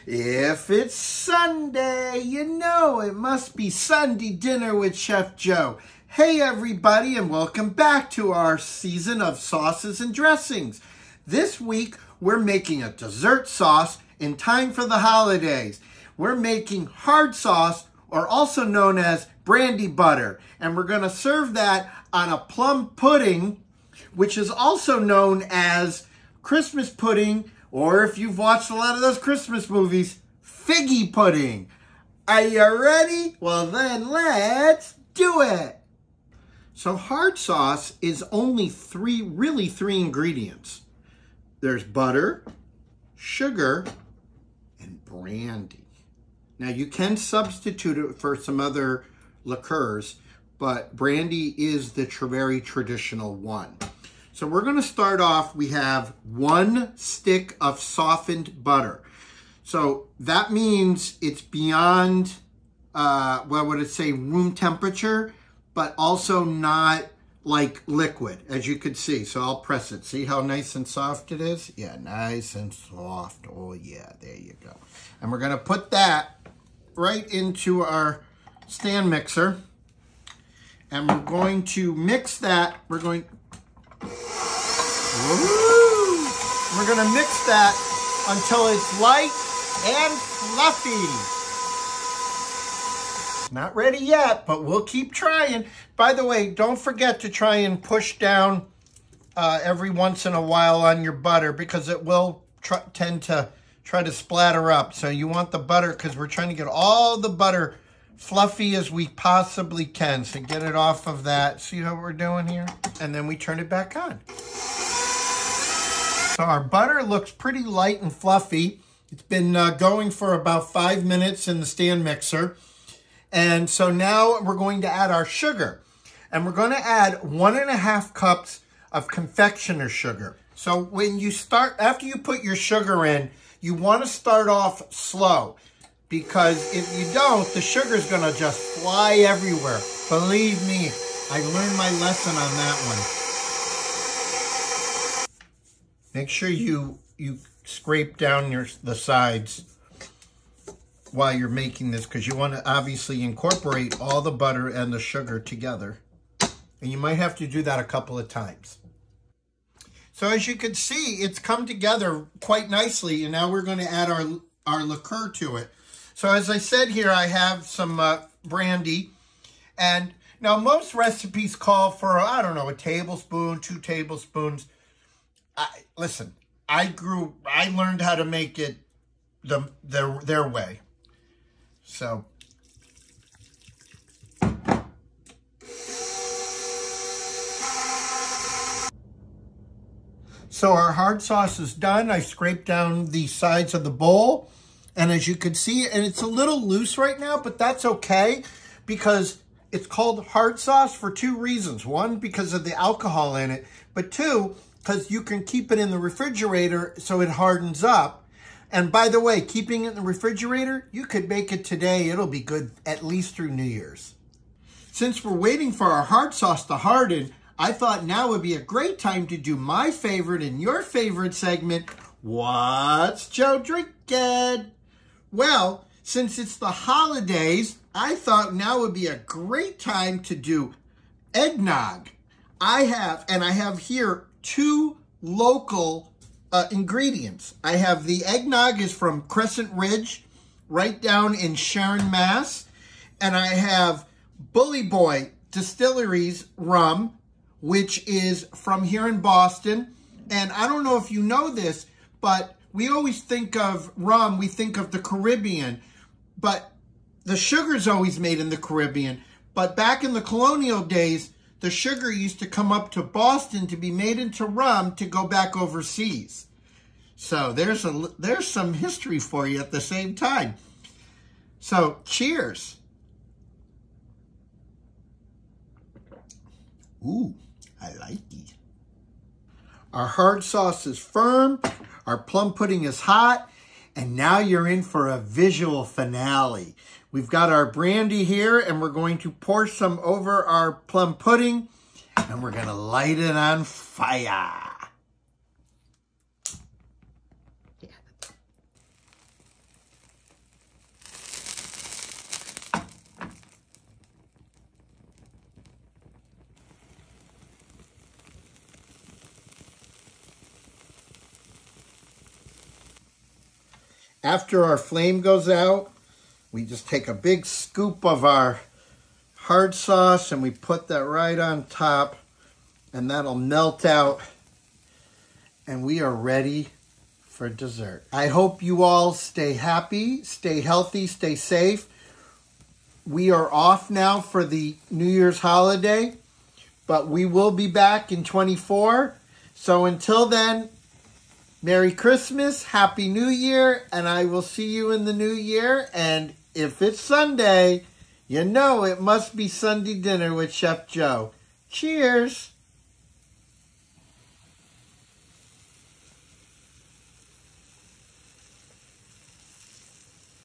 If it's Sunday, you know it must be Sunday dinner with Chef Joe. Hey everybody, and welcome back to our season of sauces and dressings. This week, we're making a dessert sauce in time for the holidays. We're making hard sauce, or also known as brandy butter, and we're going to serve that on a plum pudding, which is also known as Christmas pudding, or if you've watched a lot of those Christmas movies, figgy pudding. Are you ready? Well then, let's do it. So hard sauce is only three ingredients. There's butter, sugar, and brandy. Now you can substitute it for some other liqueurs, but brandy is the very traditional one. So we're going to start off, we have 1 stick of softened butter. So that means it's beyond, what would it say, room temperature, but also not like liquid, as you could see. So I'll press it. See how nice and soft it is? Yeah, nice and soft. Oh yeah, there you go. And we're going to put that right into our stand mixer. And we're going to mix that. We're going to mix that until it's light and fluffy. Not ready yet, but we'll keep trying. By the way, don't forget to try and push down every once in a while on your butter, because it will tend to try to splatter up. So you want the butter, because we're trying to get all the butter fluffy as we possibly can. So get it off of that. See how we're doing here? And then we turn it back on. So our butter looks pretty light and fluffy. It's been going for about 5 minutes in the stand mixer. And so now we're going to add our sugar. And we're going to add 1.5 cups of confectioner sugar. So when you start, after you put your sugar in, you want to start off slow. Because if you don't, the sugar's going to just fly everywhere. Believe me, I learned my lesson on that one. Make sure you scrape down the sides while you're making this, because you want to obviously incorporate all the butter and the sugar together. And you might have to do that a couple of times. So as you can see, it's come together quite nicely, and now we're going to add our liqueur to it. So as I said here, I have some brandy. And now most recipes call for, I don't know, a tablespoon, 2 tablespoons. Listen, I learned how to make it their way. So our hard sauce is done. I scraped down the sides of the bowl. And as you can see, and it's a little loose right now, but that's okay, because it's called hard sauce for 2 reasons. 1, because of the alcohol in it, but 2, because you can keep it in the refrigerator so it hardens up. And by the way, keeping it in the refrigerator, you could make it today. It'll be good at least through New Year's. Since we're waiting for our hard sauce to harden, I thought now would be a great time to do my favorite and your favorite segment, What's Joe Drinking? Well, since it's the holidays, I thought now would be a great time to do eggnog. I have here 2 local ingredients. I have the eggnog is from Crescent Ridge, right down in Sharon, Mass. And I have Bully Boy Distilleries rum, which is from here in Boston. And I don't know if you know this, but we always think of rum, we think of the Caribbean, but the sugar's always made in the Caribbean. But back in the colonial days, the sugar used to come up to Boston to be made into rum to go back overseas. So there's some history for you at the same time. So cheers. Ooh, I like it. Our hard sauce is firm. Our plum pudding is hot. And now you're in for a visual finale. We've got our brandy here, and we're going to pour some over our plum pudding, and we're going to light it on fire. After our flame goes out, we just take a big scoop of our hard sauce and we put that right on top, and that'll melt out, and we are ready for dessert. I hope you all stay happy, stay healthy, stay safe. We are off now for the New Year's holiday, but we will be back in 24. So until then, Merry Christmas, Happy New Year, and I will see you in the new year. And if it's Sunday, you know it must be Sunday dinner with Chef Joe. Cheers!